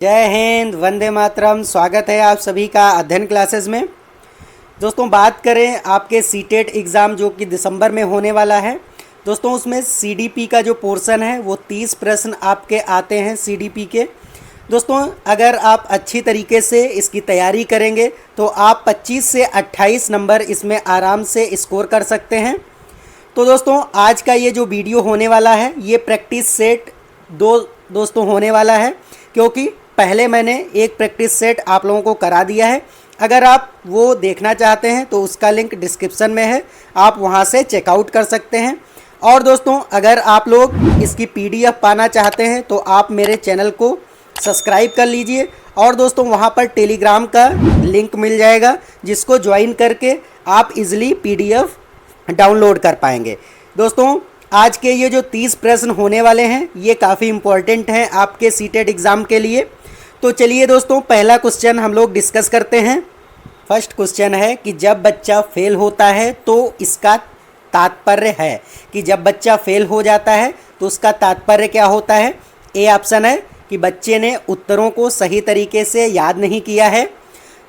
जय हिंद, वंदे मातरम। स्वागत है आप सभी का अध्ययन क्लासेस में। दोस्तों, बात करें आपके सीटेट एग्ज़ाम जो कि दिसंबर में होने वाला है। दोस्तों, उसमें सीडीपी का जो पोर्शन है वो 30 प्रश्न आपके आते हैं सीडीपी के। दोस्तों, अगर आप अच्छी तरीके से इसकी तैयारी करेंगे तो आप 25 से 28 नंबर इसमें आराम से स्कोर कर सकते हैं। तो दोस्तों, आज का ये जो वीडियो होने वाला है ये प्रैक्टिस सेट दोस्तों होने वाला है, क्योंकि पहले मैंने एक प्रैक्टिस सेट आप लोगों को करा दिया है। अगर आप वो देखना चाहते हैं तो उसका लिंक डिस्क्रिप्शन में है, आप वहां से चेकआउट कर सकते हैं। और दोस्तों, अगर आप लोग इसकी पीडीएफ पाना चाहते हैं तो आप मेरे चैनल को सब्सक्राइब कर लीजिए। और दोस्तों, वहां पर टेलीग्राम का लिंक मिल जाएगा, जिसको ज्वाइन करके आप इजीली पीडीएफ डाउनलोड कर पाएंगे। दोस्तों, आज के ये जो 30 प्रश्न होने वाले हैं ये काफ़ी इम्पोर्टेंट हैं आपके सीटेट एग्ज़ाम के लिए। तो चलिए दोस्तों, पहला क्वेश्चन हम लोग डिस्कस करते हैं। फर्स्ट क्वेश्चन है कि जब बच्चा फेल होता है तो इसका तात्पर्य है कि जब बच्चा फेल हो जाता है तो उसका तात्पर्य क्या होता है। ए ऑप्शन है कि बच्चे ने उत्तरों को सही तरीके से याद नहीं किया है।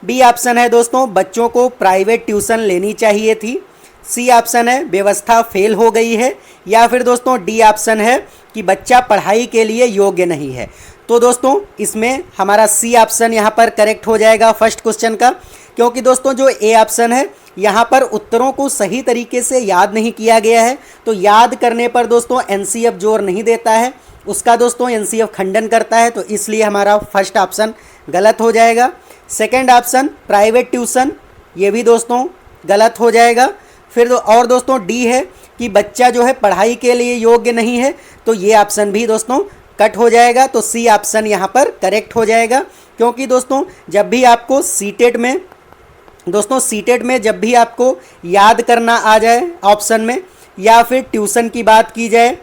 बी ऑप्शन है दोस्तों, बच्चों को प्राइवेट ट्यूशन लेनी चाहिए थी। सी ऑप्शन है व्यवस्था फेल हो गई है। या फिर दोस्तों डी ऑप्शन है कि बच्चा पढ़ाई के लिए योग्य नहीं है। तो दोस्तों, इसमें हमारा सी ऑप्शन यहाँ पर करेक्ट हो जाएगा फर्स्ट क्वेश्चन का, क्योंकि दोस्तों जो ए ऑप्शन है यहाँ पर उत्तरों को सही तरीके से याद नहीं किया गया है। तो याद करने पर दोस्तों एनसीएफ जोर नहीं देता है, उसका दोस्तों एनसीएफ खंडन करता है। तो इसलिए हमारा फर्स्ट ऑप्शन गलत हो जाएगा। सेकेंड ऑप्शन प्राइवेट ट्यूशन, ये भी दोस्तों गलत हो जाएगा। फिर और दोस्तों डी है कि बच्चा जो है पढ़ाई के लिए योग्य नहीं है, तो ये ऑप्शन भी दोस्तों कट हो जाएगा। तो सी ऑप्शन यहाँ पर करेक्ट हो जाएगा, क्योंकि दोस्तों जब भी आपको सीटेट में जब भी आपको याद करना आ जाए ऑप्शन में, या फिर ट्यूशन की बात की जाए,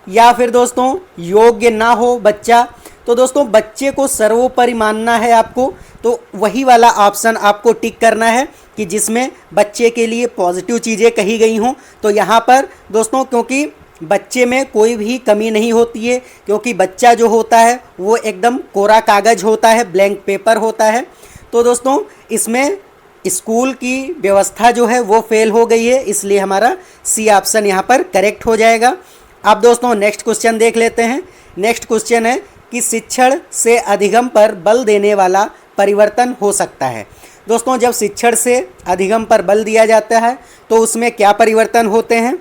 या फिर दोस्तों योग्य ना हो बच्चा, तो दोस्तों बच्चे को सर्वोपरि मानना है आपको, तो वही वाला ऑप्शन आपको टिक करना है कि जिसमें बच्चे के लिए पॉजिटिव चीज़ें कही गई हों। तो यहाँ पर दोस्तों, क्योंकि बच्चे में कोई भी कमी नहीं होती है, क्योंकि बच्चा जो होता है वो एकदम कोरा कागज़ होता है, ब्लैंक पेपर होता है। तो दोस्तों इसमें स्कूल की व्यवस्था जो है वो फेल हो गई है, इसलिए हमारा सी ऑप्शन यहाँ पर करेक्ट हो जाएगा। अब दोस्तों नेक्स्ट क्वेश्चन देख लेते हैं। नेक्स्ट क्वेश्चन है कि शिक्षण से अधिगम पर बल देने वाला परिवर्तन हो सकता है। दोस्तों, जब शिक्षण से अधिगम पर बल दिया जाता है तो उसमें क्या परिवर्तन होते हैं।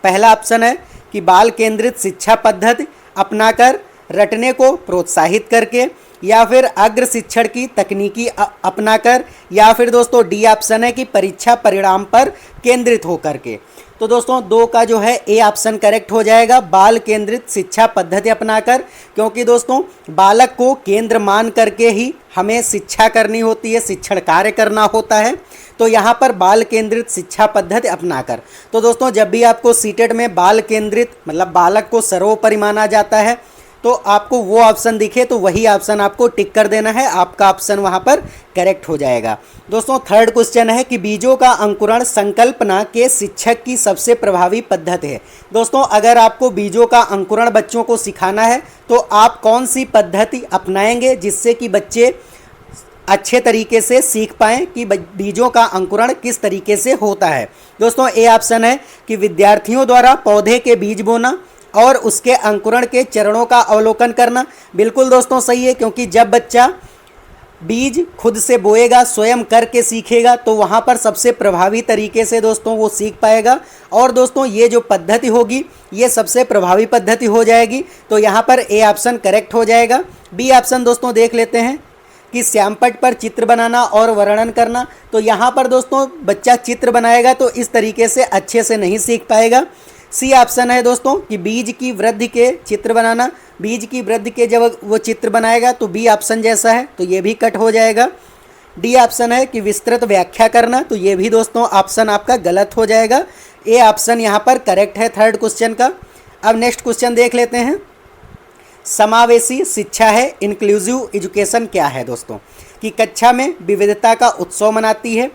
पहला ऑप्शन है कि बाल केंद्रित शिक्षा पद्धति अपनाकर रटने को प्रोत्साहित करके, या फिर अग्र शिक्षण की तकनीकी अपनाकर, या फिर दोस्तों डी ऑप्शन है कि परीक्षा परिणाम पर केंद्रित होकर के। तो दोस्तों दो का जो है ए ऑप्शन करेक्ट हो जाएगा, बाल केंद्रित शिक्षा पद्धति अपनाकर, क्योंकि दोस्तों बालक को केंद्र मान करके ही हमें शिक्षा करनी होती है, शिक्षण कार्य करना होता है। तो यहाँ पर बाल केंद्रित शिक्षा पद्धति अपनाकर। तो दोस्तों जब भी आपको सीटेट में बाल केंद्रित मतलब बालक को सर्वोपरि माना जाता है, तो आपको वो ऑप्शन दिखे तो वही ऑप्शन आपको टिक कर देना है, आपका ऑप्शन वहाँ पर करेक्ट हो जाएगा। दोस्तों थर्ड क्वेश्चन है कि बीजों का अंकुरण संकल्पना के शिक्षक की सबसे प्रभावी पद्धति है। दोस्तों, अगर आपको बीजों का अंकुरण बच्चों को सिखाना है तो आप कौन सी पद्धति अपनाएंगे जिससे कि बच्चे अच्छे तरीके से सीख पाएँ कि बीजों का अंकुरण किस तरीके से होता है। दोस्तों ए ऑप्शन है कि विद्यार्थियों द्वारा पौधे के बीज बोना और उसके अंकुरण के चरणों का अवलोकन करना। बिल्कुल दोस्तों सही है, क्योंकि जब बच्चा बीज खुद से बोएगा, स्वयं करके सीखेगा, तो वहाँ पर सबसे प्रभावी तरीके से दोस्तों वो सीख पाएगा। और दोस्तों ये जो पद्धति होगी ये सबसे प्रभावी पद्धति हो जाएगी। तो यहाँ पर ए ऑप्शन करेक्ट हो जाएगा। बी ऑप्शन दोस्तों देख लेते हैं कि श्यामपट्ट पर चित्र बनाना और वर्णन करना। तो यहाँ पर दोस्तों बच्चा चित्र बनाएगा तो इस तरीके से अच्छे से नहीं सीख पाएगा। सी ऑप्शन है दोस्तों कि बीज की वृद्धि के चित्र बनाना, बीज की वृद्धि के जब वो चित्र बनाएगा तो बी ऑप्शन जैसा है, तो ये भी कट हो जाएगा। डी ऑप्शन है कि विस्तृत व्याख्या करना, तो ये भी दोस्तों ऑप्शन आपका गलत हो जाएगा। ए ऑप्शन यहाँ पर करेक्ट है थर्ड क्वेश्चन का। अब नेक्स्ट क्वेश्चन देख लेते हैं। समावेशी शिक्षा है इंक्लूसिव एजुकेशन क्या है। दोस्तों कि कक्षा में विविधता का उत्सव मनाती है,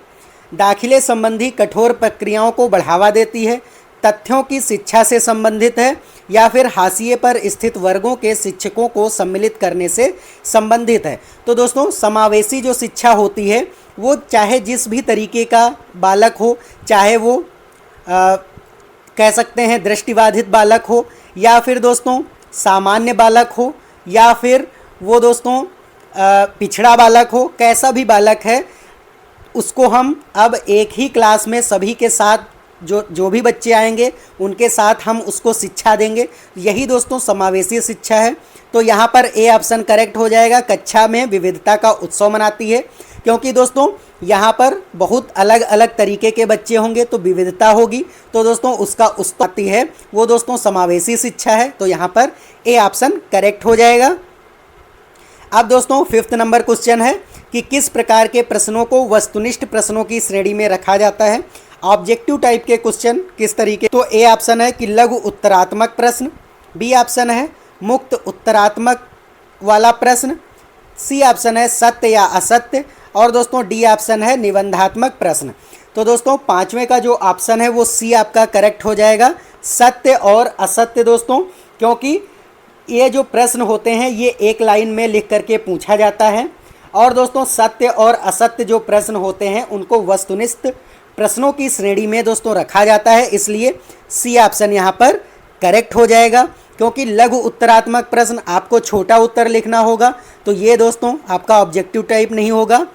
दाखिले संबंधी कठोर प्रक्रियाओं को बढ़ावा देती है, तथ्यों की शिक्षा से संबंधित है, या फिर हाशिए पर स्थित वर्गों के शिक्षकों को सम्मिलित करने से संबंधित है। तो दोस्तों समावेशी जो शिक्षा होती है वो चाहे जिस भी तरीके का बालक हो, चाहे वो कह सकते हैं दृष्टिबाधित बालक हो, या फिर दोस्तों सामान्य बालक हो, या फिर वो दोस्तों पिछड़ा बालक हो, कैसा भी बालक है उसको हम अब एक ही क्लास में सभी के साथ जो भी बच्चे आएंगे उनके साथ हम उसको शिक्षा देंगे। यही दोस्तों समावेशी शिक्षा है। तो यहाँ पर ए ऑप्शन करेक्ट हो जाएगा। कक्षा में विविधता का उत्सव मनाती है, क्योंकि दोस्तों यहाँ पर बहुत अलग अलग तरीके के बच्चे होंगे तो विविधता होगी, तो दोस्तों उसका उत्सव आती है, वो दोस्तों समावेशी शिक्षा है। तो यहाँ पर ए ऑप्शन करेक्ट हो जाएगा। अब दोस्तों 5th नंबर क्वेश्चन है कि किस प्रकार के प्रश्नों को वस्तुनिष्ठ प्रश्नों की श्रेणी में रखा जाता है। ऑब्जेक्टिव टाइप के क्वेश्चन किस तरीके, तो ए ऑप्शन है कि लघु उत्तरात्मक प्रश्न, बी ऑप्शन है मुक्त उत्तरात्मक वाला प्रश्न, सी ऑप्शन है सत्य या असत्य, और दोस्तों डी ऑप्शन है निबंधात्मक प्रश्न। तो दोस्तों 5वें का जो ऑप्शन है वो सी आपका करेक्ट हो जाएगा, सत्य और असत्य दोस्तों, क्योंकि ये जो प्रश्न होते हैं ये एक लाइन में लिख करके पूछा जाता है, और दोस्तों सत्य और असत्य जो प्रश्न होते हैं उनको वस्तुनिष्ठ प्रश्नों की श्रेणी में दोस्तों रखा जाता है, इसलिए सी ऑप्शन यहाँ पर करेक्ट हो जाएगा। क्योंकि लघु उत्तरात्मक प्रश्न आपको छोटा उत्तर लिखना होगा, तो ये दोस्तों आपका ऑब्जेक्टिव टाइप नहीं होगा,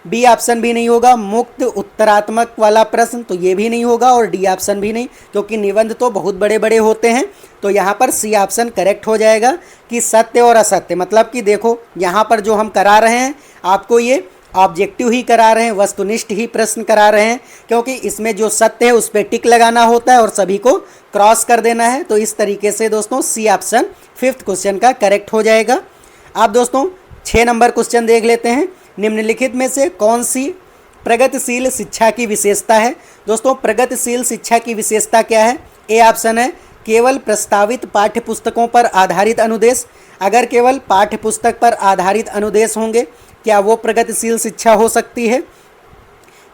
बी ऑप्शन भी नहीं होगा, मुक्त उत्तरात्मक वाला प्रश्न तो ये भी नहीं होगा, और डी ऑप्शन भी नहीं, क्योंकि निबंध तो बहुत बड़े बड़े होते हैं। तो यहाँ पर सी ऑप्शन करेक्ट हो जाएगा कि सत्य और असत्य, मतलब कि देखो यहाँ पर जो हम करा रहे हैं आपको ये ऑब्जेक्टिव ही करा रहे हैं, वस्तुनिष्ठ ही प्रश्न करा रहे हैं, क्योंकि इसमें जो सत्य है उस पर टिक लगाना होता है और सभी को क्रॉस कर देना है। तो इस तरीके से दोस्तों सी ऑप्शन 5th क्वेश्चन का करेक्ट हो जाएगा। अब दोस्तों 6 नंबर क्वेश्चन देख लेते हैं। निम्नलिखित में से कौन सी प्रगतिशील शिक्षा की विशेषता है। दोस्तों प्रगतिशील शिक्षा की विशेषता क्या है। ए ऑप्शन है केवल प्रस्तावित पाठ्य पुस्तकों पर आधारित अनुदेश। अगर केवल पाठ्य पुस्तक पर आधारित अनुदेश होंगे क्या वो प्रगतिशील शिक्षा हो सकती है।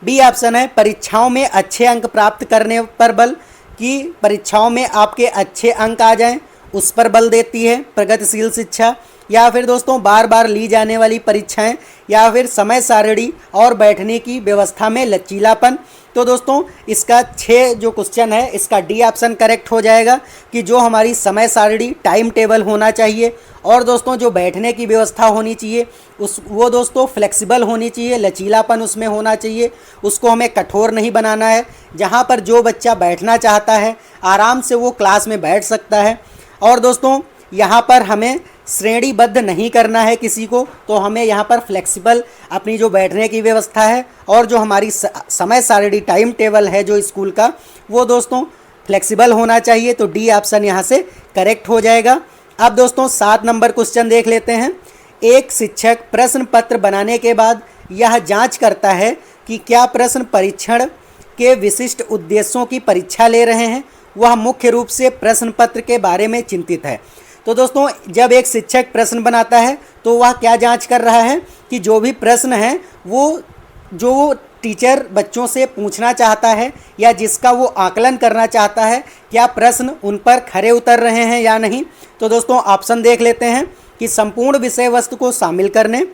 बी ऑप्शन है परीक्षाओं में अच्छे अंक प्राप्त करने पर बल, कि परीक्षाओं में आपके अच्छे अंक आ जाएं उस पर बल देती है प्रगतिशील शिक्षा। या फिर दोस्तों बार बार ली जाने वाली परीक्षाएं, या फिर समय सारणी और बैठने की व्यवस्था में लचीलापन। तो दोस्तों इसका 6 जो क्वेश्चन है इसका डी ऑप्शन करेक्ट हो जाएगा कि जो हमारी समय सारणी टाइम टेबल होना चाहिए, और दोस्तों जो बैठने की व्यवस्था होनी चाहिए वो दोस्तों फ्लेक्सिबल होनी चाहिए, लचीलापन उसमें होना चाहिए, उसको हमें कठोर नहीं बनाना है। जहाँ पर जो बच्चा बैठना चाहता है आराम से वो क्लास में बैठ सकता है, और दोस्तों यहाँ पर हमें श्रेणीबद्ध नहीं करना है किसी को, तो हमें यहाँ पर फ्लेक्सिबल अपनी जो बैठने की व्यवस्था है और जो हमारी समय सारणी टाइम टेबल है जो स्कूल का वो दोस्तों फ्लेक्सिबल होना चाहिए। तो डी ऑप्शन यहाँ से करेक्ट हो जाएगा। अब दोस्तों 7 नंबर क्वेश्चन देख लेते हैं। एक शिक्षक प्रश्न पत्र बनाने के बाद यह जांच करता है कि क्या प्रश्न परीक्षण के विशिष्ट उद्देश्यों की परीक्षा ले रहे हैं, वह मुख्य रूप से प्रश्न पत्र के बारे में चिंतित है। तो दोस्तों जब एक शिक्षक प्रश्न बनाता है तो वह क्या जांच कर रहा है कि जो भी प्रश्न है वो जो टीचर बच्चों से पूछना चाहता है या जिसका वो आकलन करना चाहता है क्या प्रश्न उन पर खरे उतर रहे हैं या नहीं। तो दोस्तों ऑप्शन देख लेते हैं कि संपूर्ण विषय वस्तु को शामिल करने,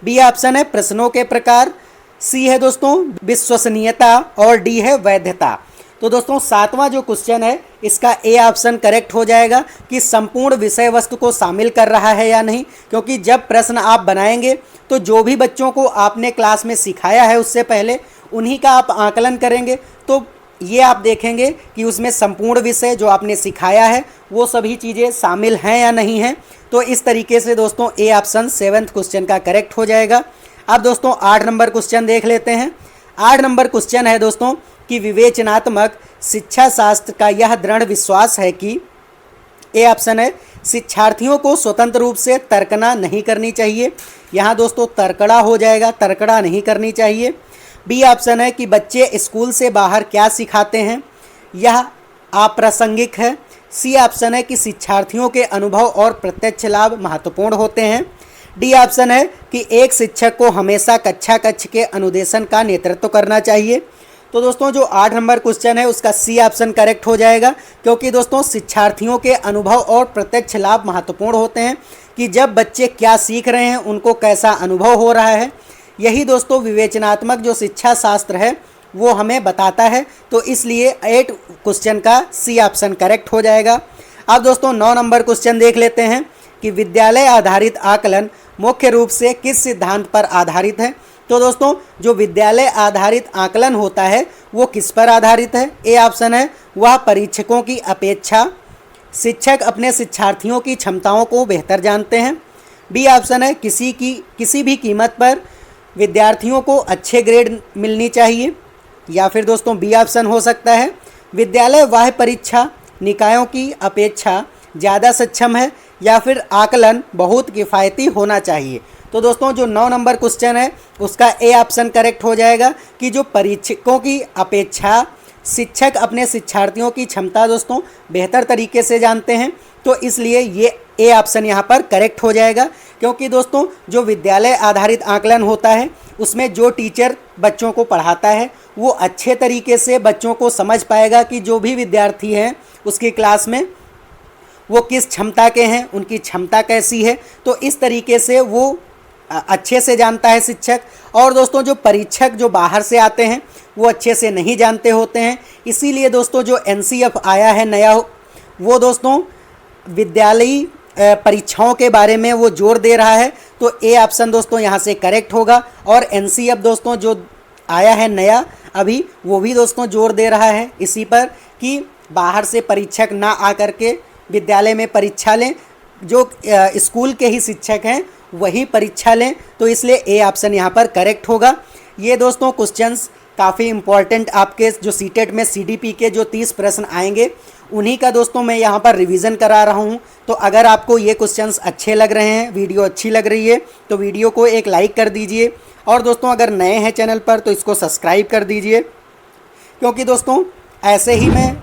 बी ऑप्शन है प्रश्नों के प्रकार, सी है दोस्तों विश्वसनीयता, और डी है वैधता। तो दोस्तों 7वां जो क्वेश्चन है इसका ए ऑप्शन करेक्ट हो जाएगा कि संपूर्ण विषय वस्तु को शामिल कर रहा है या नहीं, क्योंकि जब प्रश्न आप बनाएंगे तो जो भी बच्चों को आपने क्लास में सिखाया है उससे पहले उन्हीं का आप आकलन करेंगे, तो ये आप देखेंगे कि उसमें संपूर्ण विषय जो आपने सिखाया है वो सभी चीज़ें शामिल हैं या नहीं हैं। तो इस तरीके से दोस्तों ए ऑप्शन 7th क्वेश्चन का करेक्ट हो जाएगा। अब दोस्तों 8 नंबर क्वेश्चन देख लेते हैं। 8 नंबर क्वेश्चन है दोस्तों कि विवेचनात्मक शिक्षा शास्त्र का यह दृढ़ विश्वास है कि, ए ऑप्शन है शिक्षार्थियों को स्वतंत्र रूप से तर्कना नहीं करनी चाहिए, यहाँ दोस्तों तर्कड़ा हो जाएगा, तर्कड़ा नहीं करनी चाहिए। बी ऑप्शन है कि बच्चे स्कूल से बाहर क्या सिखाते हैं, यह अप्रासंगिक है। सी ऑप्शन है कि शिक्षार्थियों के अनुभव और प्रत्यक्ष लाभ महत्वपूर्ण होते हैं। डी ऑप्शन है कि एक शिक्षक को हमेशा कक्षा कक्ष के अनुदेशन का नेतृत्व करना चाहिए। तो दोस्तों जो 8 नंबर क्वेश्चन है उसका सी ऑप्शन करेक्ट हो जाएगा, क्योंकि दोस्तों शिक्षार्थियों के अनुभव और प्रत्यक्ष लाभ महत्वपूर्ण होते हैं कि जब बच्चे क्या सीख रहे हैं, उनको कैसा अनुभव हो रहा है। यही दोस्तों विवेचनात्मक जो शिक्षा शास्त्र है वो हमें बताता है। तो इसलिए 8 क्वेश्चन का सी ऑप्शन करेक्ट हो जाएगा। अब दोस्तों 9 नंबर क्वेश्चन देख लेते हैं कि विद्यालय आधारित आकलन मुख्य रूप से किस सिद्धांत पर आधारित है। तो दोस्तों जो विद्यालय आधारित आकलन होता है वो किस पर आधारित है। ए ऑप्शन है वह परीक्षकों की अपेक्षा शिक्षक अपने शिक्षार्थियों की क्षमताओं को बेहतर जानते हैं। बी ऑप्शन है किसी भी कीमत पर विद्यार्थियों को अच्छे ग्रेड मिलनी चाहिए। या फिर दोस्तों बी ऑप्शन हो सकता है विद्यालय बाह्य परीक्षा निकायों की अपेक्षा ज़्यादा सक्षम है। या फिर आकलन बहुत किफ़ायती होना चाहिए। तो दोस्तों जो 9 नंबर क्वेश्चन है उसका ए ऑप्शन करेक्ट हो जाएगा कि जो परीक्षकों की अपेक्षा शिक्षक अपने शिक्षार्थियों की क्षमता दोस्तों बेहतर तरीके से जानते हैं। तो इसलिए ये ए ऑप्शन यहाँ पर करेक्ट हो जाएगा, क्योंकि दोस्तों जो विद्यालय आधारित आकलन होता है उसमें जो टीचर बच्चों को पढ़ाता है वो अच्छे तरीके से बच्चों को समझ पाएगा कि जो भी विद्यार्थी हैं उसकी क्लास में वो किस क्षमता के हैं, उनकी क्षमता कैसी है। तो इस तरीके से वो अच्छे से जानता है शिक्षक। और दोस्तों जो परीक्षक जो बाहर से आते हैं वो अच्छे से नहीं जानते होते हैं। इसीलिए दोस्तों जो एनसीएफ आया है नया वो दोस्तों विद्यालयी परीक्षाओं के बारे में वो जोर दे रहा है। तो ए ऑप्शन दोस्तों यहाँ से करेक्ट होगा। और एनसीएफ दोस्तों जो आया है नया अभी वो भी दोस्तों जोर दे रहा है इसी पर कि बाहर से परीक्षक ना आकर के विद्यालय में परीक्षा लें, जो स्कूल के ही शिक्षक हैं वही परीक्षा लें। तो इसलिए ए ऑप्शन यहाँ पर करेक्ट होगा। ये दोस्तों क्वेश्चंस काफ़ी इंपॉर्टेंट आपके जो सीटेट में सीडीपी के जो 30 प्रश्न आएंगे उन्हीं का दोस्तों मैं यहाँ पर रिवीजन करा रहा हूँ। तो अगर आपको ये क्वेश्चंस अच्छे लग रहे हैं, वीडियो अच्छी लग रही है तो वीडियो को एक लाइक कर दीजिए। और दोस्तों अगर नए हैं चैनल पर तो इसको सब्सक्राइब कर दीजिए, क्योंकि दोस्तों ऐसे ही मैं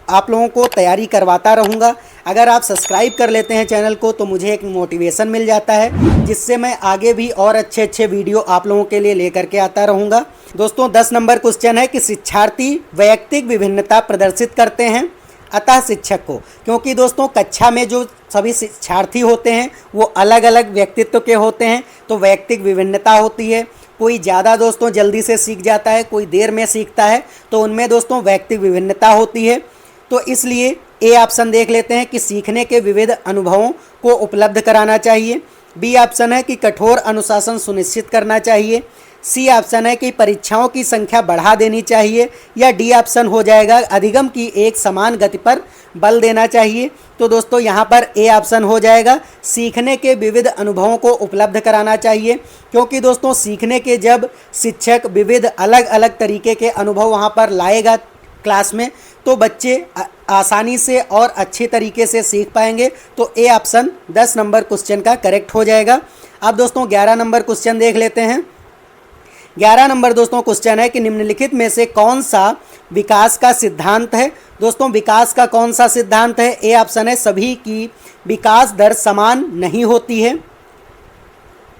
आप लोगों को तैयारी करवाता रहूँगा। अगर आप सब्सक्राइब कर लेते हैं चैनल को तो मुझे एक मोटिवेशन मिल जाता है, जिससे मैं आगे भी और अच्छे वीडियो आप लोगों के लिए लेकर के आता रहूँगा। दोस्तों 10 नंबर क्वेश्चन है कि शिक्षार्थी वैयक्तिक विभिन्नता प्रदर्शित करते हैं अतः शिक्षक को, क्योंकि दोस्तों कक्षा में जो सभी शिक्षार्थी होते हैं वो अलग अलग व्यक्तित्व के होते हैं। तो वैयक्तिक विभिन्नता होती है, कोई ज़्यादा दोस्तों जल्दी से सीख जाता है, कोई देर में सीखता है। तो उनमें दोस्तों वैयक्तिक विभिन्नता होती है। तो इसलिए ए ऑप्शन देख लेते हैं कि सीखने के विविध अनुभवों को उपलब्ध कराना चाहिए। बी ऑप्शन है कि कठोर अनुशासन सुनिश्चित करना चाहिए। सी ऑप्शन है कि परीक्षाओं की संख्या बढ़ा देनी चाहिए। या डी ऑप्शन हो जाएगा अधिगम की एक समान गति पर बल देना चाहिए। तो दोस्तों यहाँ पर ए ऑप्शन हो जाएगा सीखने के विविध अनुभवों को उपलब्ध कराना चाहिए, क्योंकि दोस्तों सीखने के जब शिक्षक विविध अलग अलग तरीके के अनुभव वहाँ पर लाएगा क्लास में तो बच्चे आसानी से और अच्छे तरीके से सीख पाएंगे। तो ए ऑप्शन 10 नंबर क्वेश्चन का करेक्ट हो जाएगा। अब दोस्तों 11 नंबर क्वेश्चन देख लेते हैं। 11 नंबर दोस्तों क्वेश्चन है कि निम्नलिखित में से कौन सा विकास का सिद्धांत है। दोस्तों विकास का कौन सा सिद्धांत है। ए ऑप्शन है सभी की विकास दर समान नहीं होती है।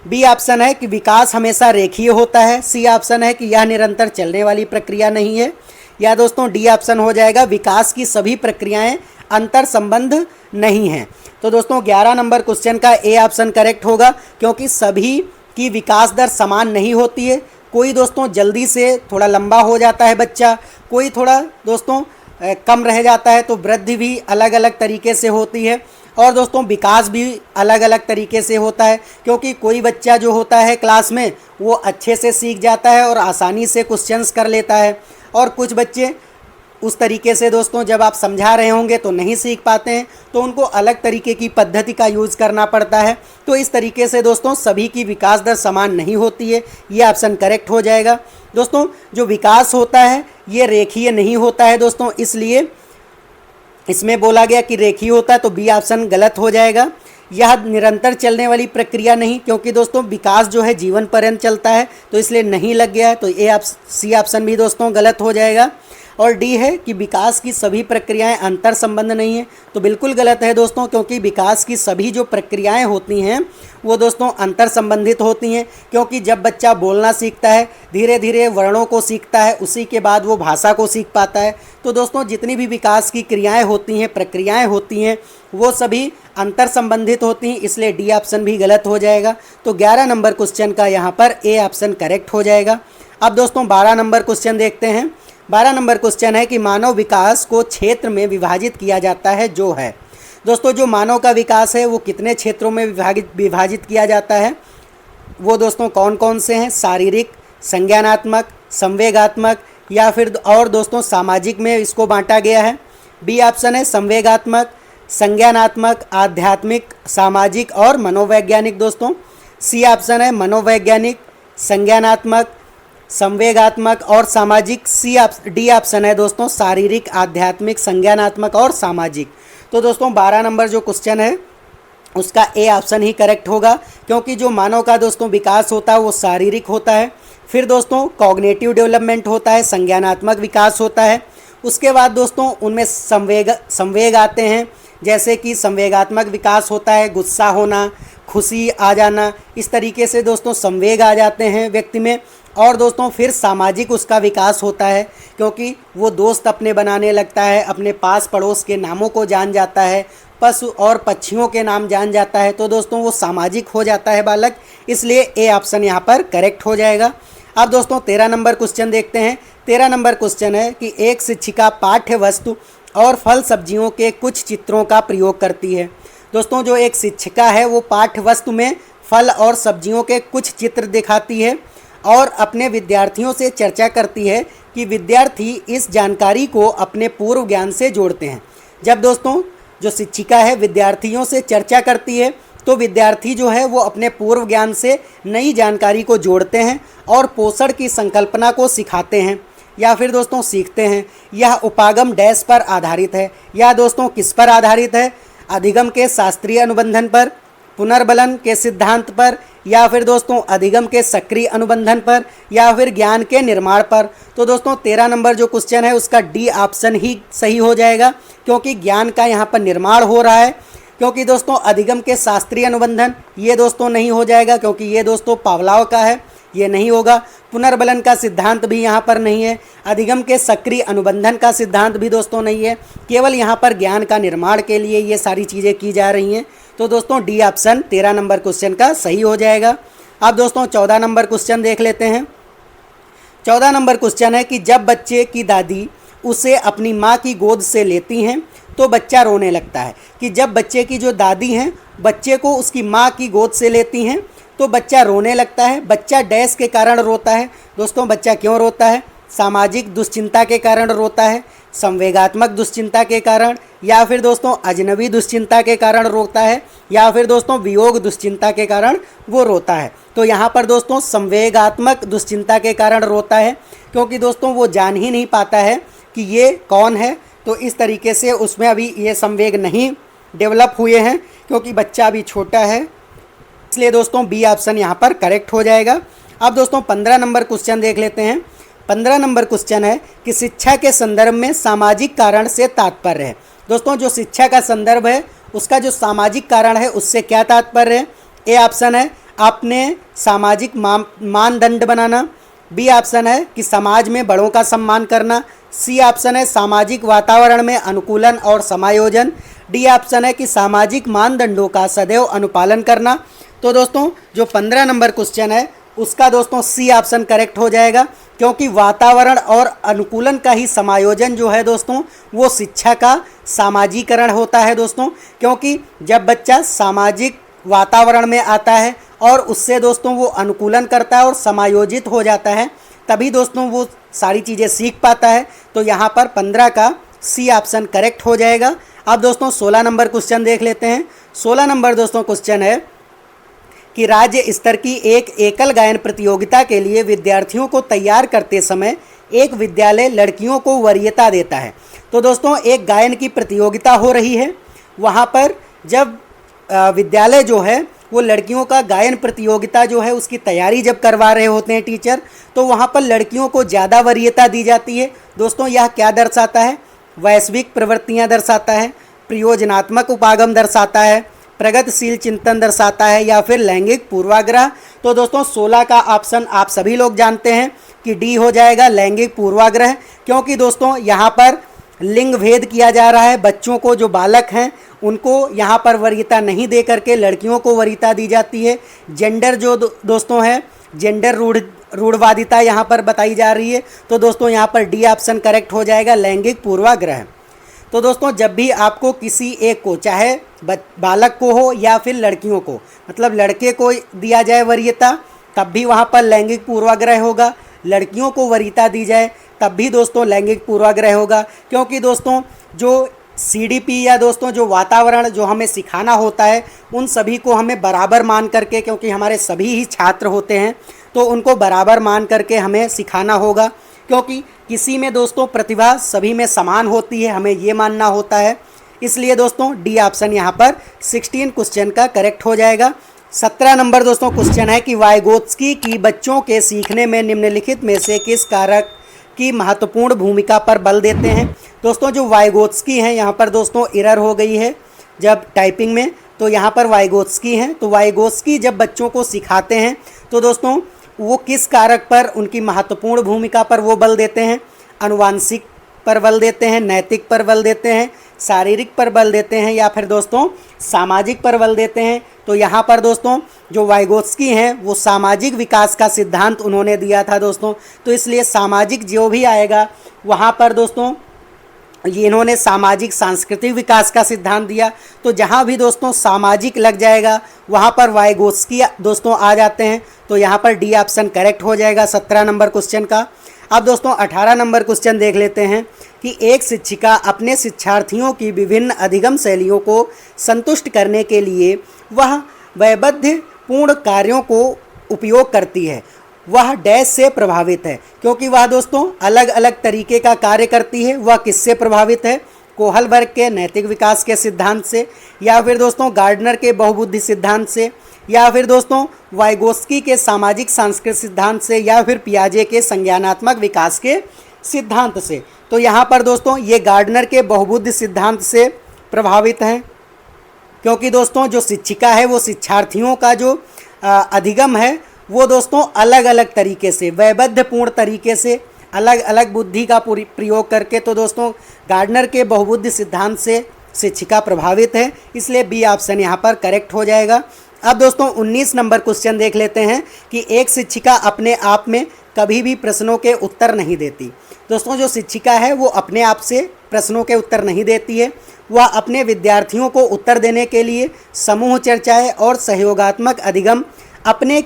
बी ऑप्शन है कि विकास हमेशा रेखीय होता है। सी ऑप्शन है कि यह निरंतर चलने वाली प्रक्रिया नहीं है। या दोस्तों डी ऑप्शन हो जाएगा विकास की सभी प्रक्रियाएं अंतर संबंध नहीं हैं। तो दोस्तों 11 नंबर क्वेश्चन का ए ऑप्शन करेक्ट होगा, क्योंकि सभी की विकास दर समान नहीं होती है। कोई दोस्तों जल्दी से थोड़ा लंबा हो जाता है बच्चा, कोई थोड़ा दोस्तों कम रह जाता है। तो वृद्धि भी अलग अलग तरीके से होती है और दोस्तों विकास भी अलग अलग तरीके से होता है, क्योंकि कोई बच्चा जो होता है क्लास में वो अच्छे से सीख जाता है और आसानी से क्वेश्चंस कर लेता है, और कुछ बच्चे उस तरीके से दोस्तों जब आप समझा रहे होंगे तो नहीं सीख पाते हैं, तो उनको अलग तरीके की पद्धति का यूज़ करना पड़ता है। तो इस तरीके से दोस्तों सभी की विकास दर समान नहीं होती है। ये ऑप्शन करेक्ट हो जाएगा। दोस्तों जो विकास होता है ये रेखीय नहीं होता है दोस्तों, इसलिए इसमें बोला गया कि रेखीय होता है, तो बी ऑप्शन गलत हो जाएगा। यह निरंतर चलने वाली प्रक्रिया नहीं, क्योंकि दोस्तों विकास जो है जीवन पर्यंत चलता है, तो इसलिए नहीं लग गया है। तो सी ऑप्शन भी दोस्तों गलत हो जाएगा। और डी है कि विकास की सभी प्रक्रियाएं अंतर संबंध नहीं है। तो बिल्कुल गलत है दोस्तों, क्योंकि विकास की सभी जो प्रक्रियाएं होती हैं वो दोस्तों अंतर संबंधित होती हैं। क्योंकि जब बच्चा बोलना सीखता है, धीरे धीरे वर्णों को सीखता है, उसी के बाद वो भाषा को सीख पाता है। तो दोस्तों जितनी भी विकास की क्रियाएं होती हैं, प्रक्रियाएं होती हैं, वो सभी अंतर संबंधित होती हैं, इसलिए डी ऑप्शन भी गलत हो जाएगा। तो 11 नंबर क्वेश्चन का यहाँ पर ए ऑप्शन करेक्ट हो जाएगा। अब दोस्तों 12 नंबर क्वेश्चन देखते हैं। 12 नंबर क्वेश्चन है कि मानव विकास को क्षेत्र में विभाजित किया जाता है जो है। दोस्तों जो मानव का विकास है वो कितने क्षेत्रों में विभाजित किया जाता है, वो दोस्तों कौन कौन से हैं? शारीरिक, संज्ञानात्मक, संवेगात्मक या फिर और दोस्तों सामाजिक में इसको बांटा गया है। बी ऑप्शन है संवेगात्मक, संज्ञानात्मक, आध्यात्मिक, सामाजिक और मनोवैज्ञानिक दोस्तों। सी ऑप्शन है मनोवैज्ञानिक, संज्ञानात्मक, संवेगात्मक और सामाजिक। डी ऑप्शन है दोस्तों शारीरिक, आध्यात्मिक, संज्ञानात्मक और सामाजिक। तो दोस्तों 12 नंबर जो क्वेश्चन है उसका ए ऑप्शन ही करेक्ट होगा, क्योंकि जो मानव का दोस्तों विकास होता है वो शारीरिक होता है, फिर दोस्तों कॉग्निटिव डेवलपमेंट होता है, संज्ञानात्मक विकास होता है, उसके बाद दोस्तों उनमें संवेग आते हैं, जैसे कि संवेगात्मक विकास होता है, गुस्सा होना, खुशी आ जाना, इस तरीके से दोस्तों संवेग आ जाते हैं व्यक्ति में। और दोस्तों फिर सामाजिक उसका विकास होता है, क्योंकि वो दोस्त अपने बनाने लगता है, अपने पास पड़ोस के नामों को जान जाता है, पशु और पक्षियों के नाम जान जाता है। तो दोस्तों वो सामाजिक हो जाता है बालक, इसलिए ए ऑप्शन यहाँ पर करेक्ट हो जाएगा। अब दोस्तों 13 नंबर क्वेश्चन देखते हैं। 13 नंबर क्वेश्चन है कि एक शिक्षिका पाठ्य वस्तु और फल सब्जियों के कुछ चित्रों का प्रयोग करती है। दोस्तों जो एक शिक्षिका है वो पाठ्य वस्तु में फल और सब्जियों के कुछ चित्र दिखाती है और अपने विद्यार्थियों से चर्चा करती है कि विद्यार्थी इस जानकारी को अपने पूर्व ज्ञान से जोड़ते हैं। जब दोस्तों जो शिक्षिका है विद्यार्थियों से चर्चा करती है तो विद्यार्थी जो है वो अपने पूर्व ज्ञान से नई जानकारी को जोड़ते हैं और पोषण की संकल्पना को सिखाते हैं या फिर दोस्तों सीखते हैं। यह उपागम डैश पर आधारित है, या दोस्तों किस पर आधारित है? अधिगम के शास्त्रीय अनुबंधन पर, पुनर्बलन के सिद्धांत पर, या फिर दोस्तों अधिगम के सक्रिय अनुबंधन पर, या फिर ज्ञान के निर्माण पर। तो दोस्तों 13 नंबर जो क्वेश्चन है उसका डी ऑप्शन ही सही हो जाएगा, क्योंकि ज्ञान का यहाँ पर निर्माण हो रहा है। क्योंकि दोस्तों अधिगम के शास्त्रीय अनुबंधन ये दोस्तों नहीं हो जाएगा, क्योंकि ये दोस्तों पावलाव का है, ये नहीं होगा। पुनर्बलन का सिद्धांत भी यहाँ पर नहीं है, अधिगम के सक्रिय अनुबंधन का सिद्धांत भी दोस्तों नहीं है। केवल यहाँ पर ज्ञान का निर्माण के लिए ये सारी चीज़ें की जा रही हैं। तो दोस्तों डी ऑप्शन 13 नंबर क्वेश्चन का सही हो जाएगा। अब दोस्तों 14 नंबर क्वेश्चन देख लेते हैं। 14 नंबर क्वेश्चन है कि जब बच्चे की दादी उसे अपनी माँ की गोद से लेती हैं तो बच्चा रोने लगता है। कि जब बच्चे की जो दादी हैं बच्चे को उसकी माँ की गोद से लेती हैं तो बच्चा रोने लगता है। बच्चा डैश के कारण रोता है। दोस्तों बच्चा क्यों रोता है? सामाजिक दुश्चिंता के कारण रोता है, संवेगात्मक दुश्चिंता के कारण, या फिर दोस्तों अजनबी दुश्चिंता के कारण रोता है, या फिर दोस्तों वियोग दुश्चिंता के कारण वो रोता है। तो यहाँ पर दोस्तों संवेगात्मक दुश्चिंता के कारण रोता है, क्योंकि दोस्तों वो जान ही नहीं पाता है कि ये कौन है। तो इस तरीके से उसमें अभी ये संवेग नहीं डेवलप हुए हैं, क्योंकि बच्चा अभी छोटा है, इसलिए दोस्तों बी ऑप्शन यहाँ पर करेक्ट हो जाएगा। अब दोस्तों 15 नंबर क्वेश्चन देख लेते हैं। 15 नंबर क्वेश्चन है कि शिक्षा के संदर्भ में सामाजिक कारण से तात्पर्य है। दोस्तों जो शिक्षा का संदर्भ है उसका जो सामाजिक कारण है उससे क्या तात्पर्य है? ए ऑप्शन है अपने सामाजिक मानदंड बनाना, बी ऑप्शन है कि समाज में बड़ों का सम्मान करना, सी ऑप्शन है सामाजिक वातावरण में अनुकूलन और समायोजन, डी ऑप्शन है कि सामाजिक मानदंडों का सदैव अनुपालन करना। तो दोस्तों जो 15 नंबर क्वेश्चन है उसका दोस्तों सी ऑप्शन करेक्ट हो जाएगा, क्योंकि वातावरण और अनुकूलन का ही समायोजन जो है दोस्तों वो शिक्षा का सामाजिकरण होता है दोस्तों। क्योंकि जब बच्चा सामाजिक वातावरण में आता है और उससे दोस्तों वो अनुकूलन करता है और समायोजित हो जाता है, तभी दोस्तों वो सारी चीज़ें सीख पाता है। तो यहाँ पर 15 का सी ऑप्शन करेक्ट हो जाएगा। अब दोस्तों 16 नंबर क्वेश्चन देख लेते हैं। 16 नंबर दोस्तों क्वेश्चन है कि राज्य स्तर की एक एकल गायन प्रतियोगिता के लिए विद्यार्थियों को तैयार करते समय एक विद्यालय लड़कियों को वरीयता देता है। तो दोस्तों एक गायन की प्रतियोगिता हो रही है, वहाँ पर जब विद्यालय जो है वो लड़कियों का गायन प्रतियोगिता जो है उसकी तैयारी जब करवा रहे होते हैं टीचर, तो वहाँ पर लड़कियों को ज़्यादा वरीयता दी जाती है। दोस्तों यह क्या दर्शाता है? वैश्विक प्रवृत्तियाँ दर्शाता है, प्रयोजनात्मक उपागम दर्शाता है, प्रगतिशील चिंतन दर्शाता है, या फिर लैंगिक पूर्वाग्रह। तो दोस्तों 16 का ऑप्शन आप सभी लोग जानते हैं कि डी हो जाएगा, लैंगिक पूर्वाग्रह। क्योंकि दोस्तों यहाँ पर लिंग भेद किया जा रहा है, बच्चों को जो बालक हैं उनको यहाँ पर वरीयता नहीं दे करके लड़कियों को वरीयता दी जाती है। जेंडर जो दोस्तों है, जेंडर रूढ़वादिता यहाँ पर बताई जा रही है। तो दोस्तों यहाँ पर डी ऑप्शन करेक्ट हो जाएगा, लैंगिक पूर्वाग्रह। तो दोस्तों जब भी आपको किसी एक को, चाहे बालक को हो या फिर लड़कियों को, मतलब लड़के को दिया जाए वरीयता तब भी वहाँ पर लैंगिक पूर्वाग्रह होगा, लड़कियों को वरीयता दी जाए तब भी दोस्तों लैंगिक पूर्वाग्रह होगा। क्योंकि दोस्तों जो सीडीपी या दोस्तों जो वातावरण जो हमें सिखाना होता है उन सभी को हमें बराबर मान करके, क्योंकि हमारे सभी ही छात्र होते हैं तो उनको बराबर मान करके हमें सिखाना होगा। क्योंकि किसी में दोस्तों प्रतिभा सभी में समान होती है, हमें ये मानना होता है। इसलिए दोस्तों डी ऑप्शन यहाँ पर 16 क्वेश्चन का करेक्ट हो जाएगा। 17 नंबर दोस्तों क्वेश्चन है कि वाइगोत्स्की की बच्चों के सीखने में निम्नलिखित में से किस कारक की महत्वपूर्ण भूमिका पर बल देते हैं। दोस्तों जो वाइगोत्स्की हैं, यहाँ पर दोस्तों एरर हो गई है जब टाइपिंग में, तो यहाँ पर वाइगोत्स्की हैं। तो वाइगोत्स्की जब बच्चों को सिखाते हैं तो दोस्तों वो किस कारक पर, उनकी महत्वपूर्ण भूमिका पर वो बल देते हैं? अनुवांशिक पर बल देते हैं, नैतिक पर बल देते हैं, शारीरिक पर बल देते हैं, या फिर दोस्तों सामाजिक पर बल देते हैं। तो यहाँ पर दोस्तों जो वाइगोत्स्की हैं वो सामाजिक विकास का सिद्धांत उन्होंने दिया था दोस्तों, तो इसलिए सामाजिक जो भी आएगा वहाँ पर दोस्तों ये इन्होंने सामाजिक सांस्कृतिक विकास का सिद्धांत दिया। तो जहाँ भी दोस्तों सामाजिक लग जाएगा वहाँ पर वाइगोत्स्की दोस्तों आ जाते हैं। तो यहाँ पर डी ऑप्शन करेक्ट हो जाएगा 17 नंबर क्वेश्चन का। अब दोस्तों 18 नंबर क्वेश्चन देख लेते हैं कि एक शिक्षिका अपने शिक्षार्थियों की विभिन्न अधिगम शैलियों को संतुष्ट करने के लिए वह वैविध्यपूर्ण कार्यों को उपयोग करती है, वह डैश से प्रभावित है। क्योंकि वह दोस्तों अलग अलग तरीके का कार्य करती है, वह किससे प्रभावित है? कोहलबर्ग के नैतिक विकास के सिद्धांत से, या फिर दोस्तों गार्डनर के बहुबुद्धि सिद्धांत से, या फिर दोस्तों वाइगोत्स्की के सामाजिक सांस्कृतिक सिद्धांत से, या फिर पियाजे के संज्ञानात्मक विकास के सिद्धांत से। तो यहाँ पर दोस्तों ये गार्डनर के बहुबुद्धि सिद्धांत से प्रभावित हैं। क्योंकि दोस्तों जो शिक्षिका है वो शिक्षार्थियों का जो अधिगम है वो दोस्तों अलग अलग तरीके से, वैविध्यपूर्ण तरीके से, अलग अलग बुद्धि का प्रयोग करके, तो दोस्तों गार्डनर के बहुबुद्धि सिद्धांत से शिक्षिका प्रभावित है। इसलिए बी ऑप्शन यहाँ पर करेक्ट हो जाएगा। अब दोस्तों 19 नंबर क्वेश्चन देख लेते हैं कि एक शिक्षिका अपने आप में कभी भी प्रश्नों के उत्तर नहीं देती। दोस्तों जो शिक्षिका है वो अपने आप से प्रश्नों के उत्तर नहीं देती है, वह अपने विद्यार्थियों को उत्तर देने के लिए समूह चर्चाएं और सहयोगात्मक अधिगम अपनाने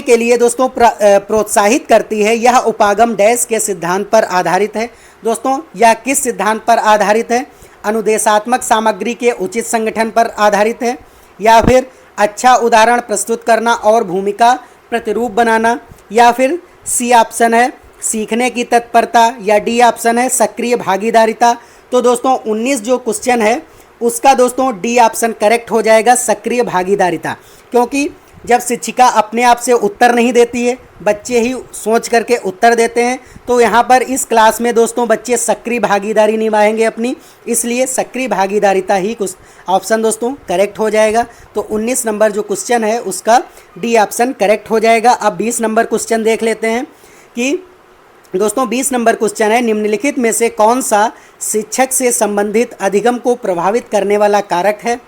के लिए दोस्तों प्रोत्साहित करती है। यह उपागम डैश के सिद्धांत पर आधारित है। दोस्तों यह किस सिद्धांत पर आधारित है? अनुदेशात्मक सामग्री के उचित संगठन पर आधारित है, या फिर अच्छा उदाहरण प्रस्तुत करना और भूमिका प्रतिरूप बनाना, या फिर सी ऑप्शन है सीखने की तत्परता, या डी ऑप्शन है सक्रिय भागीदारिता। तो दोस्तों 19 जो क्वेश्चन है उसका दोस्तों डी ऑप्शन करेक्ट हो जाएगा, सक्रिय भागीदारिता। क्योंकि जब शिक्षिका अपने आप से उत्तर नहीं देती है, बच्चे ही सोच करके उत्तर देते हैं, तो यहाँ पर इस क्लास में दोस्तों बच्चे सक्रिय भागीदारी निभाएंगे अपनी, इसलिए सक्रिय भागीदारिता ही कुछ ऑप्शन दोस्तों करेक्ट हो जाएगा। तो 19 नंबर जो क्वेश्चन है उसका डी ऑप्शन करेक्ट हो जाएगा। अब 20 नंबर क्वेश्चन देख लेते हैं कि दोस्तों 20 नंबर क्वेश्चन है निम्नलिखित में से कौन सा शिक्षक से संबंधित अधिगम को प्रभावित करने वाला कारक है।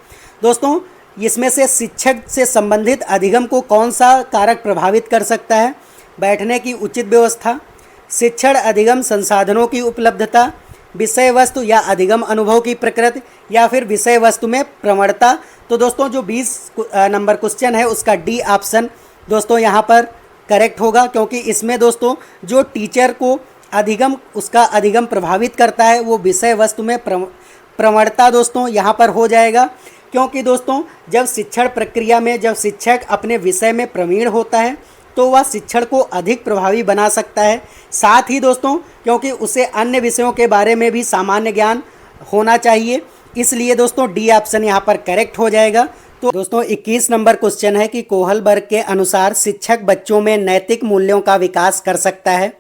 दोस्तों इसमें से शिक्षक से संबंधित अधिगम को कौन सा कारक प्रभावित कर सकता है? बैठने की उचित व्यवस्था, शिक्षण अधिगम संसाधनों की उपलब्धता, विषय वस्तु या अधिगम अनुभव की प्रकृति, या फिर विषय वस्तु में प्रवणता। तो दोस्तों जो 20 नंबर क्वेश्चन है उसका डी ऑप्शन दोस्तों यहाँ पर करेक्ट होगा। क्योंकि इसमें दोस्तों जो टीचर को अधिगम, उसका अधिगम प्रभावित करता है वो विषय वस्तु में प्रवणता दोस्तों यहाँ पर हो जाएगा। क्योंकि दोस्तों जब शिक्षण प्रक्रिया में जब शिक्षक अपने विषय में प्रवीण होता है तो वह शिक्षण को अधिक प्रभावी बना सकता है। साथ ही दोस्तों क्योंकि उसे अन्य विषयों के बारे में भी सामान्य ज्ञान होना चाहिए, इसलिए दोस्तों डी ऑप्शन यहाँ पर करेक्ट हो जाएगा। तो दोस्तों 21 नंबर क्वेश्चन है कि कोहलबर्ग के अनुसार शिक्षक बच्चों में नैतिक मूल्यों का विकास कर सकता है।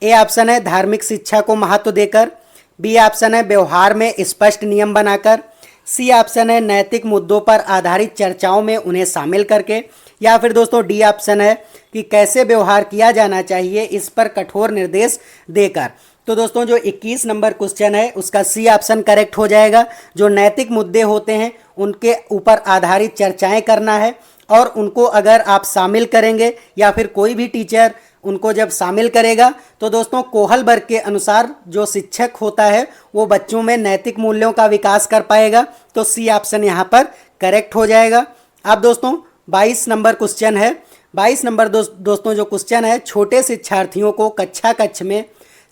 ए ऑप्शन है धार्मिक शिक्षा को महत्व देकर, बी ऑप्शन है व्यवहार में स्पष्ट नियम बनाकर, सी ऑप्शन है नैतिक मुद्दों पर आधारित चर्चाओं में उन्हें शामिल करके, या फिर दोस्तों डी ऑप्शन है कि कैसे व्यवहार किया जाना चाहिए इस पर कठोर निर्देश देकर। तो दोस्तों जो 21 नंबर क्वेश्चन है उसका सी ऑप्शन करेक्ट हो जाएगा। जो नैतिक मुद्दे होते हैं उनके ऊपर आधारित चर्चाएं करना है और उनको अगर आप शामिल करेंगे या फिर कोई भी टीचर उनको जब शामिल करेगा तो दोस्तों कोहलबर्ग के अनुसार जो शिक्षक होता है वो बच्चों में नैतिक मूल्यों का विकास कर पाएगा। तो सी ऑप्शन यहाँ पर करेक्ट हो जाएगा। अब दोस्तों 22 नंबर क्वेश्चन है। 22 नंबर दोस्तों जो क्वेश्चन है, छोटे शिक्षार्थियों को कक्ष में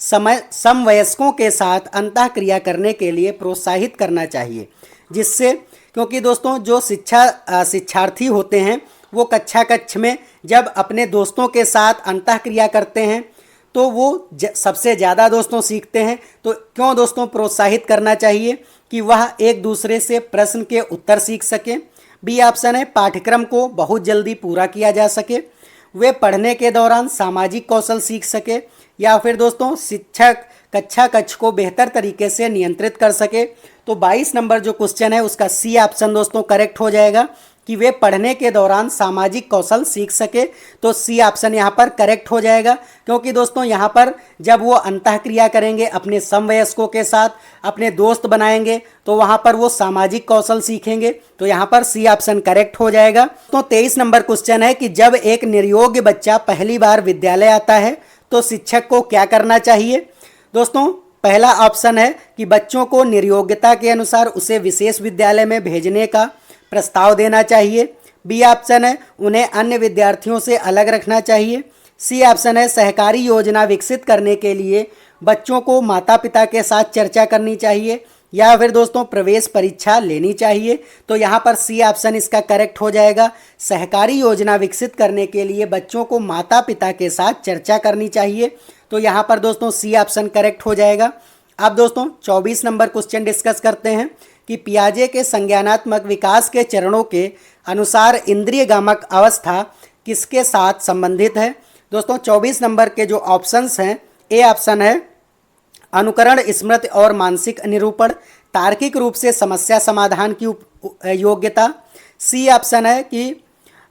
समवयस्कों के साथ अंतःक्रिया करने के लिए प्रोत्साहित करना चाहिए, जिससे क्योंकि दोस्तों जो शिक्षार्थी होते हैं वो कक्ष में जब अपने दोस्तों के साथ अंतःक्रिया करते हैं तो वो सबसे ज़्यादा दोस्तों सीखते हैं। तो क्यों दोस्तों प्रोत्साहित करना चाहिए कि वह एक दूसरे से प्रश्न के उत्तर सीख सकें। बी ऑप्शन है पाठ्यक्रम को बहुत जल्दी पूरा किया जा सके, वे पढ़ने के दौरान सामाजिक कौशल सीख सके, या फिर दोस्तों शिक्षक कक्ष को बेहतर तरीके से नियंत्रित कर सके। तो 22 नंबर जो क्वेश्चन है उसका सी ऑप्शन दोस्तों करेक्ट हो जाएगा कि वे पढ़ने के दौरान सामाजिक कौशल सीख सके। तो सी ऑप्शन यहाँ पर करेक्ट हो जाएगा, क्योंकि दोस्तों यहाँ पर जब वो अंतःक्रिया करेंगे अपने समवयस्कों के साथ, अपने दोस्त बनाएंगे, तो वहाँ पर वो सामाजिक कौशल सीखेंगे। तो यहाँ पर सी ऑप्शन करेक्ट हो जाएगा। तो 23 नंबर क्वेश्चन है कि जब एक निर्योग्य बच्चा पहली बार विद्यालय आता है तो शिक्षक को क्या करना चाहिए। दोस्तों पहला ऑप्शन है कि बच्चों को निर्योग्यता के अनुसार उसे विशेष विद्यालय में भेजने का प्रस्ताव देना चाहिए। बी ऑप्शन है उन्हें अन्य विद्यार्थियों से अलग रखना चाहिए। सी ऑप्शन है सहकारी योजना विकसित करने के लिए बच्चों को माता पिता के साथ चर्चा करनी चाहिए, या फिर दोस्तों प्रवेश परीक्षा लेनी चाहिए। तो यहाँ पर सी ऑप्शन इसका करेक्ट हो जाएगा। सहकारी योजना विकसित करने के लिए बच्चों को माता पिता के साथ चर्चा करनी चाहिए। तो यहाँ पर दोस्तों सी ऑप्शन करेक्ट हो जाएगा। अब दोस्तों 24 नंबर क्वेश्चन डिस्कस करते हैं कि पियाजे के संज्ञानात्मक विकास के चरणों के अनुसार इंद्रिय गामक अवस्था किसके साथ संबंधित है। दोस्तों 24 नंबर के जो ऑप्शंस हैं, ए ऑप्शन है अनुकरण, स्मृति और मानसिक निरूपण, तार्किक रूप से समस्या समाधान की योग्यता। सी ऑप्शन है कि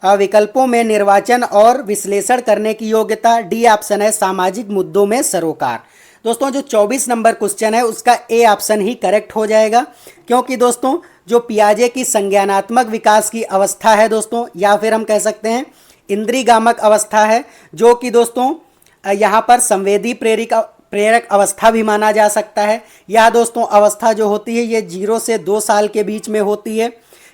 विकल्पों में निर्वाचन और विश्लेषण करने की योग्यता। डी ऑप्शन है सामाजिक मुद्दों में सरोकार। दोस्तों जो 24 नंबर क्वेश्चन है उसका ए ऑप्शन ही करेक्ट हो जाएगा, क्योंकि दोस्तों जो पियाजे की संज्ञानात्मक विकास की अवस्था है दोस्तों, या फिर हम कह सकते हैं इंद्रियगामक अवस्था है, जो कि दोस्तों यहाँ पर संवेदी प्रेरक अवस्था भी माना जा सकता है। यह दोस्तों अवस्था जो होती है ये 0 से 2 साल के बीच में होती है,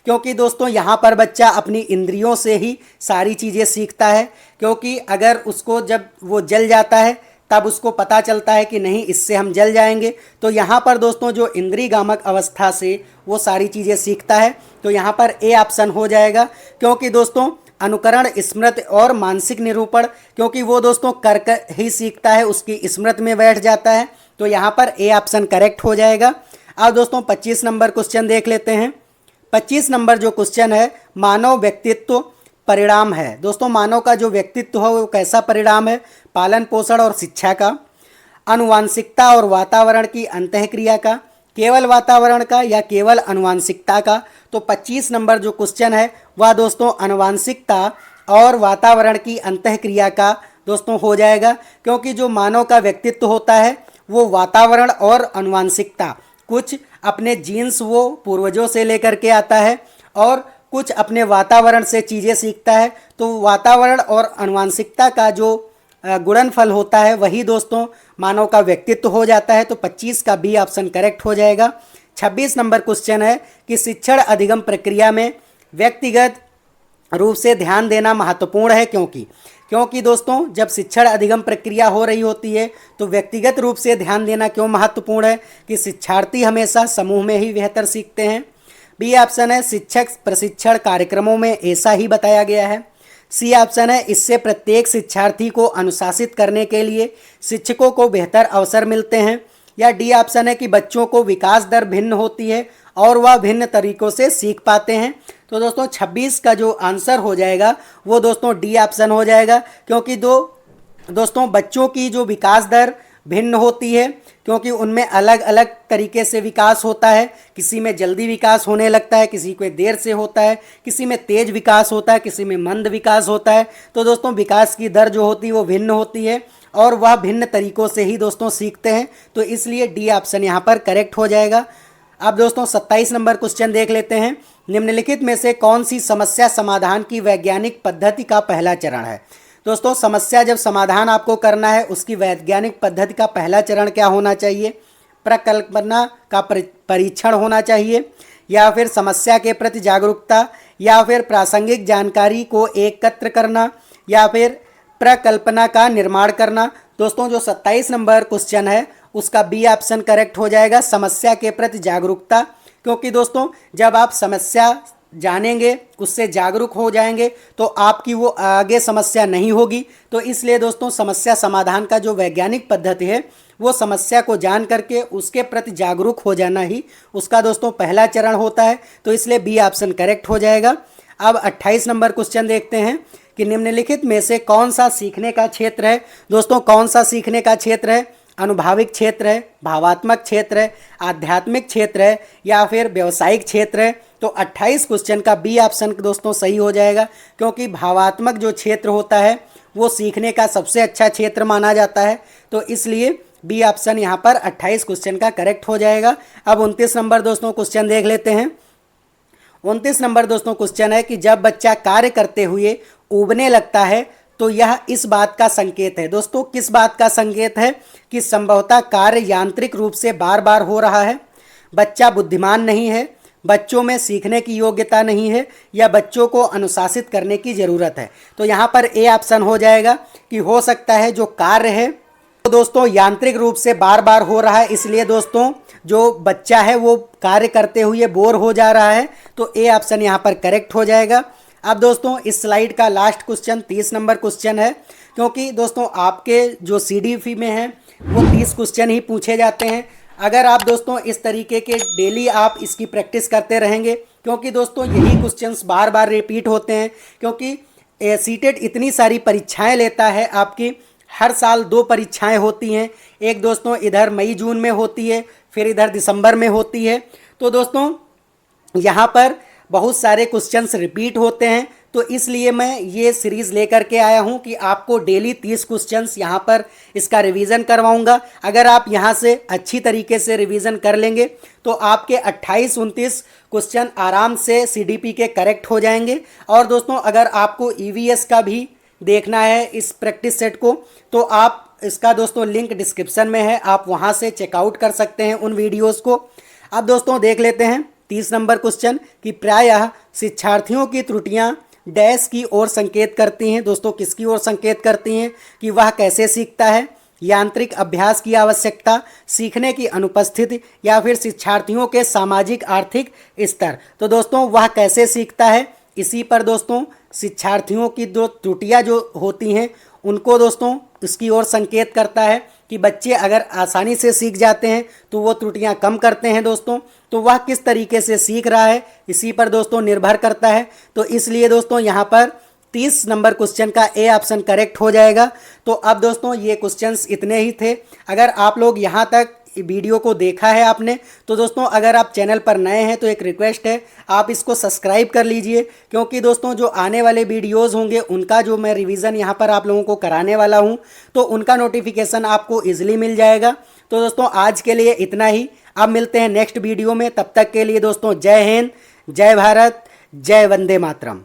क्योंकि दोस्तों यहाँ पर बच्चा अपनी इंद्रियों से ही सारी चीज़ें सीखता है। क्योंकि अगर उसको जब वो जल जाता है तब उसको पता चलता है कि नहीं इससे हम जल जाएंगे। तो यहाँ पर दोस्तों जो इंद्रियगामक अवस्था से वो सारी चीज़ें सीखता है। तो यहाँ पर ए ऑप्शन हो जाएगा, क्योंकि दोस्तों अनुकरण, स्मृति और मानसिक निरूपण, क्योंकि वो दोस्तों कर ही सीखता है, उसकी स्मृति में बैठ जाता है। तो यहाँ पर ए ऑप्शन करेक्ट हो जाएगा। अब दोस्तों 25 नंबर क्वेश्चन देख लेते हैं। 25 नंबर जो क्वेश्चन है, मानव व्यक्तित्व परिणाम है। दोस्तों मानव का जो व्यक्तित्व है वो कैसा परिणाम है, पालन पोषण और शिक्षा का, आनुवांशिकता और वातावरण की अंतःक्रिया का, केवल वातावरण का या केवल आनुवांशिकता का। तो 25 नंबर जो क्वेश्चन है वह दोस्तों आनुवांशिकता और वातावरण की अंतःक्रिया का दोस्तों हो जाएगा, क्योंकि जो मानव का व्यक्तित्व होता है वो वातावरण और आनुवांशिकता, कुछ अपने जीन्स वो पूर्वजों से लेकर के आता है और कुछ अपने वातावरण से चीज़ें सीखता है। तो वातावरण और आनुवांशिकता का जो गुणनफल होता है वही दोस्तों मानव का व्यक्तित्व हो जाता है। तो 25 का बी ऑप्शन करेक्ट हो जाएगा। 26 नंबर क्वेश्चन है कि शिक्षण अधिगम प्रक्रिया में व्यक्तिगत रूप से ध्यान देना महत्वपूर्ण है, क्योंकि दोस्तों जब शिक्षण अधिगम प्रक्रिया हो रही होती है तो व्यक्तिगत रूप से ध्यान देना क्यों महत्वपूर्ण है कि शिक्षार्थी हमेशा समूह में ही बेहतर सीखते हैं। बी ऑप्शन है शिक्षक प्रशिक्षण कार्यक्रमों में ऐसा ही बताया गया है। सी ऑप्शन है इससे प्रत्येक शिक्षार्थी को अनुशासित करने के लिए शिक्षकों को बेहतर अवसर मिलते हैं। या डी ऑप्शन है कि बच्चों को विकास दर भिन्न होती है और वह भिन्न तरीकों से सीख पाते हैं। तो दोस्तों 26 का जो आंसर हो जाएगा वो दोस्तों डी ऑप्शन हो जाएगा, क्योंकि दोस्तों बच्चों की जो विकास दर भिन्न होती है, क्योंकि उनमें अलग अलग तरीके से विकास होता है। किसी में जल्दी विकास होने लगता है, किसी को देर से होता है, किसी में तेज विकास होता है, किसी में मंद विकास होता है। तो दोस्तों विकास की दर जो होती है वो भिन्न होती है और वह भिन्न तरीकों से ही दोस्तों सीखते हैं। तो इसलिए डी ऑप्शन यहाँ पर करेक्ट हो जाएगा। अब दोस्तों 27 नंबर क्वेश्चन देख लेते हैं। निम्नलिखित में से कौन सी समस्या समाधान की वैज्ञानिक पद्धति का पहला चरण है? दोस्तों समस्या जब समाधान आपको करना है उसकी वैज्ञानिक पद्धति का पहला चरण क्या होना चाहिए? प्रकल्पना का परीक्षण होना चाहिए, या फिर समस्या के प्रति जागरूकता, या फिर प्रासंगिक जानकारी को एकत्र करना, या फिर प्रकल्पना का निर्माण करना। दोस्तों जो 27 नंबर क्वेश्चन है उसका बी ऑप्शन करेक्ट हो जाएगा, समस्या के प्रति जागरूकता। क्योंकि दोस्तों जब आप समस्या जानेंगे, उससे जागरूक हो जाएंगे, तो आपकी वो आगे समस्या नहीं होगी। तो इसलिए दोस्तों समस्या समाधान का जो वैज्ञानिक पद्धति है वो समस्या को जान करके उसके प्रति जागरूक हो जाना ही उसका दोस्तों पहला चरण होता है। तो इसलिए बी ऑप्शन करेक्ट हो जाएगा। अब 28 नंबर क्वेश्चन देखते हैं कि निम्नलिखित में से कौन सा सीखने का क्षेत्र है? दोस्तों कौन सा सीखने का क्षेत्र है? अनुभविक क्षेत्र है, भावात्मक क्षेत्र है, आध्यात्मिक क्षेत्र है, या फिर व्यवसायिक क्षेत्र है? तो 28 क्वेश्चन का बी ऑप्शन दोस्तों सही हो जाएगा, क्योंकि भावात्मक जो क्षेत्र होता है वो सीखने का सबसे अच्छा क्षेत्र माना जाता है। तो इसलिए बी ऑप्शन यहाँ पर 28 क्वेश्चन का करेक्ट हो जाएगा। अब 29 नंबर दोस्तों क्वेश्चन देख लेते हैं। 29 नंबर दोस्तों क्वेश्चन है कि जब बच्चा कार्य करते हुए ऊबने लगता है तो यह इस बात का संकेत है। दोस्तों किस बात का संकेत है? कि संभवतः कार्य यांत्रिक रूप से बार बार हो रहा है, बच्चा बुद्धिमान नहीं है, बच्चों में सीखने की योग्यता नहीं है, या बच्चों को अनुशासित करने की ज़रूरत है। तो यहाँ पर ए ऑप्शन हो जाएगा कि हो सकता है जो कार्य है तो दोस्तों यांत्रिक रूप से बार बार हो रहा है, इसलिए दोस्तों जो बच्चा है वो कार्य करते हुए बोर हो जा रहा है। तो ए ऑप्शन यहाँ पर करेक्ट हो जाएगा। अब दोस्तों इस स्लाइड का लास्ट क्वेश्चन 30 नंबर क्वेश्चन है, क्योंकि दोस्तों आपके जो CDP में है वो 30 क्वेश्चन ही पूछे जाते हैं। अगर आप दोस्तों इस तरीके के डेली आप इसकी प्रैक्टिस करते रहेंगे, क्योंकि दोस्तों यही क्वेश्चंस बार बार रिपीट होते हैं, क्योंकि सीटेट इतनी सारी परीक्षाएं लेता है। आपकी हर साल 2 परीक्षाएं होती हैं, एक दोस्तों इधर मई जून में होती है, फिर इधर दिसंबर में होती है। तो दोस्तों यहाँ पर बहुत सारे क्वेश्चंस रिपीट होते हैं, तो इसलिए मैं ये सीरीज़ लेकर के आया हूँ कि आपको डेली 30 क्वेश्चंस यहाँ पर इसका रिवीजन करवाऊँगा। अगर आप यहाँ से अच्छी तरीके से रिवीजन कर लेंगे तो आपके 28-29 क्वेश्चन आराम से CDP के करेक्ट हो जाएंगे। और दोस्तों अगर आपको EVS का भी देखना है इस प्रैक्टिस सेट को, तो आप इसका दोस्तों लिंक डिस्क्रिप्शन में है, आप वहाँ से चेकआउट कर सकते हैं उन वीडियोज़ को। अब दोस्तों देख लेते हैं 30 नंबर क्वेश्चन कि प्रायः शिक्षार्थियों की त्रुटियां डैश की ओर संकेत करती हैं। दोस्तों किसकी ओर संकेत करती हैं? कि वह कैसे सीखता है, यांत्रिक अभ्यास की आवश्यकता, सीखने की अनुपस्थिति, या फिर शिक्षार्थियों के सामाजिक आर्थिक स्तर। तो दोस्तों वह कैसे सीखता है, इसी पर दोस्तों शिक्षार्थियों की जो त्रुटियां जो होती हैं उनको दोस्तों इसकी ओर संकेत करता है कि बच्चे अगर आसानी से सीख जाते हैं तो वो त्रुटियां कम करते हैं दोस्तों। तो वह किस तरीके से सीख रहा है इसी पर दोस्तों निर्भर करता है। तो इसलिए दोस्तों यहाँ पर 30 नंबर क्वेश्चन का ए ऑप्शन करेक्ट हो जाएगा। तो अब दोस्तों ये क्वेश्चंस इतने ही थे। अगर आप लोग यहाँ तक वीडियो को देखा है आपने, तो दोस्तों अगर आप चैनल पर नए हैं तो एक रिक्वेस्ट है, आप इसको सब्सक्राइब कर लीजिए, क्योंकि दोस्तों जो आने वाले वीडियोस होंगे उनका जो मैं रिवीजन यहाँ पर आप लोगों को कराने वाला हूँ तो उनका नोटिफिकेशन आपको ईजिली मिल जाएगा। तो दोस्तों आज के लिए इतना ही, अब मिलते हैं नेक्स्ट वीडियो में। तब तक के लिए दोस्तों जय हिंद, जय भारत, जय वंदे मातरम।